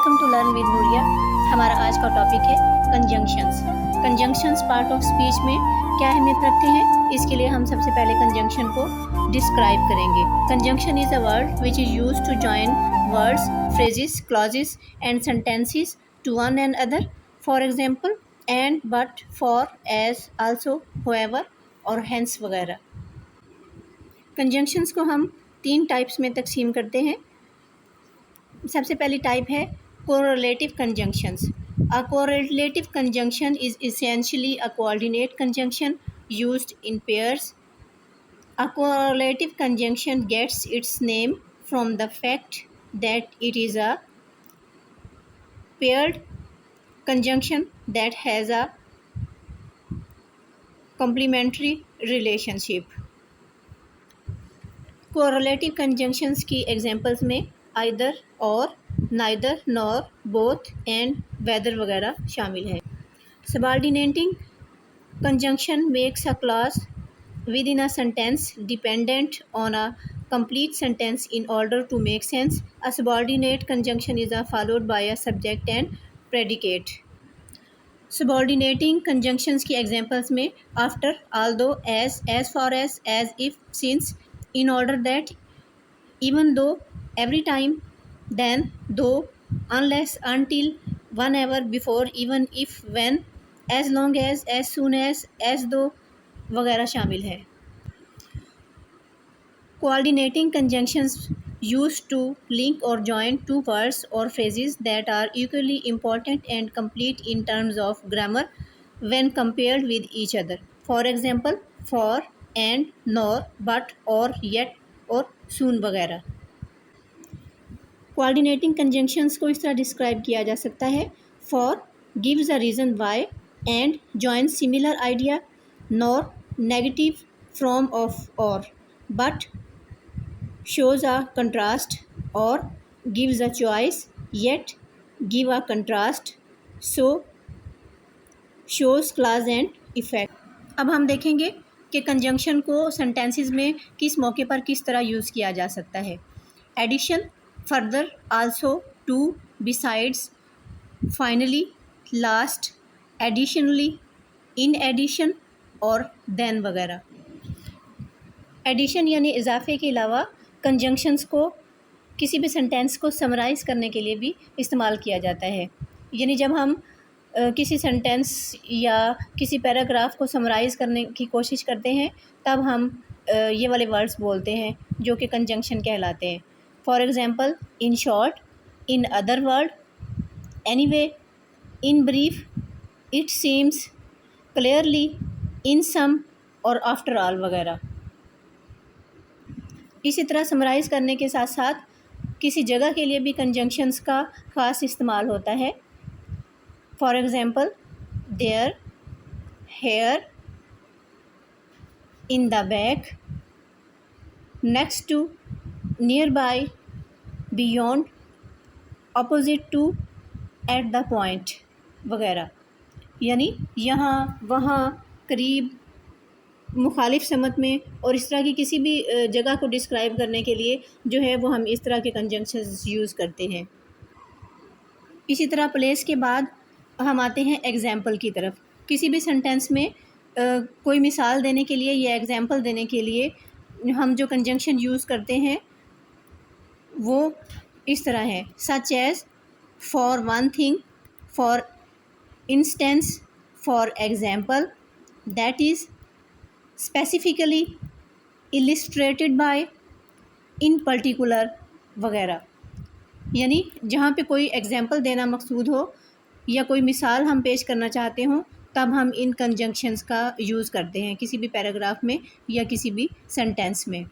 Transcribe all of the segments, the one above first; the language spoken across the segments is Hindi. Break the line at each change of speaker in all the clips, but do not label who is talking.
Welcome to learn with Nooria. हमारा आज का टॉपिक है conjunctions. Conjunctions part of speech में क्या अहमियत रखते हैं, इसके लिए हम सबसे पहले कंजंक्शन को डिस्क्राइब करेंगे। Conjunction is a word which is used to join words, phrases, clauses and sentences to one and other. For example and, but, for, as, also, however और हेंस वगैरह। कंजंक्शंस को हम 3 टाइप्स में तकसीम करते हैं। सबसे पहली टाइप है correlative conjunctions. A correlative conjunction is essentially a coordinate conjunction used in pairs. A correlative conjunction gets its name from the fact that it is a paired conjunction that has a complementary relationship. Correlative conjunctions की एग्जांपल्स में आइदर और, neither, nor, both and whether वगैरह शामिल है। Subordinating conjunction makes a clause within a sentence dependent on a complete sentence in order to make sense. A subordinate conjunction is followed by a subject and predicate. Subordinating conjunctions की examples में after, although, as far as if, since, in order that, even though, every time, then, though, unless, until, whenever, before, even if, when, as long as soon as though वगैरह शामिल है। Coordinating conjunctions used to link or join two words or phrases that are equally important and complete in terms of grammar when compared with each other. For example, for, and, nor, but, or, yet, और soon वगैरह। कोऑर्डिनेटिंग कंजंक्शंस को इस तरह डिस्क्राइब किया जा सकता है। For gives a reason why and join similar idea, nor negative from of और, but shows a contrast or gives a choice, yet give a contrast, so shows clause and effect। अब हम देखेंगे कि कंजंक्शन को सेंटेंसेस में किस मौके पर किस तरह यूज़ किया जा सकता है। Addition, further, also, to, besides, finally, last, additionally, in addition और देन वगैरह। एडिशन यानी इजाफे के अलावा कंजंक्शंस को किसी भी सेंटेंस को समराइज़ करने के लिए भी इस्तेमाल किया जाता है। यानी जब हम किसी सेंटेंस या किसी पैराग्राफ को समराइज़ करने की कोशिश करते हैं तब हम ये वाले वर्ड्स बोलते हैं जो कि कंजंक्शन कहलाते हैं। For example, in short, in other word, anyway, in brief, it seems, clearly, in sum और आफ्टर ऑल वगैरह। इसी तरह समराइज़ करने के साथ साथ किसी जगह के लिए भी कंजंक्शंस का ख़ास इस्तेमाल होता है। For example, there, here, in the back, next to, near by, beyond, opposite to, at the point वगैरह। यानी यहाँ, वहाँ, करीब, मुखालिफ समत में और इस तरह की किसी भी जगह को डिस्क्राइब करने के लिए जो है वो हम इस तरह के कंजंक्शंस यूज़ करते हैं। इसी तरह प्लेस के बाद हम आते हैं एग्ज़ाम्पल की तरफ। किसी भी सेंटेंस में कोई मिसाल देने के लिए या एग्ज़ाम्पल देने के लिए हम जो कंजंक्शन यूज़ करते हैं वो इस तरह है। Such as, for one thing, for instance, for example, that is, specifically, illustrated by, in particular वगैरह। यानी जहाँ पे कोई एग्ज़ाम्पल देना मकसूद हो या कोई मिसाल हम पेश करना चाहते हों तब हम इन कंजंक्शंस का यूज़ करते हैं किसी भी पैराग्राफ में या किसी भी सेंटेंस में।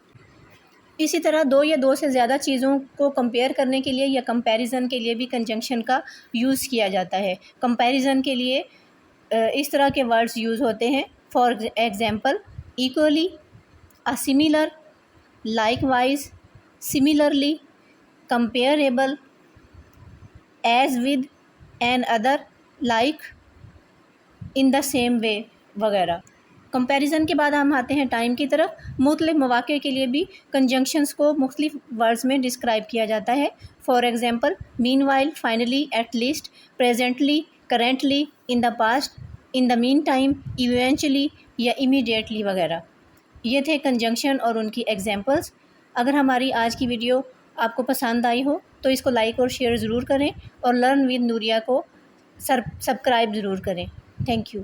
इसी तरह दो या दो से ज़्यादा चीज़ों को कंपेयर करने के लिए या कंपैरिजन के लिए भी कंजंक्शन का यूज़ किया जाता है। कंपैरिजन के लिए इस तरह के वर्ड्स यूज़ होते हैं। For example, equally, a similar, likewise, similarly, comparable, as with, an other, like, in the same way वगैरह। कंपैरिजन के बाद हम आते हैं टाइम की तरफ। मुख्तलिफ मौक़े के लिए भी कंजंक्शंस को मुख्तलिफ वर्ड्स में डिस्क्राइब किया जाता है। For example, meanwhile, finally, at least, presently, currently, in the past, in the mean time, eventually या इमीडिएटली वगैरह। ये थे कंजंक्शन और उनकी एग्जांपल्स। अगर हमारी आज की वीडियो आपको पसंद आई हो तो इसको लाइक और शेयर ज़रूर करें और लर्न विद नूरिया को सब्सक्राइब ज़रूर करें। Thank you.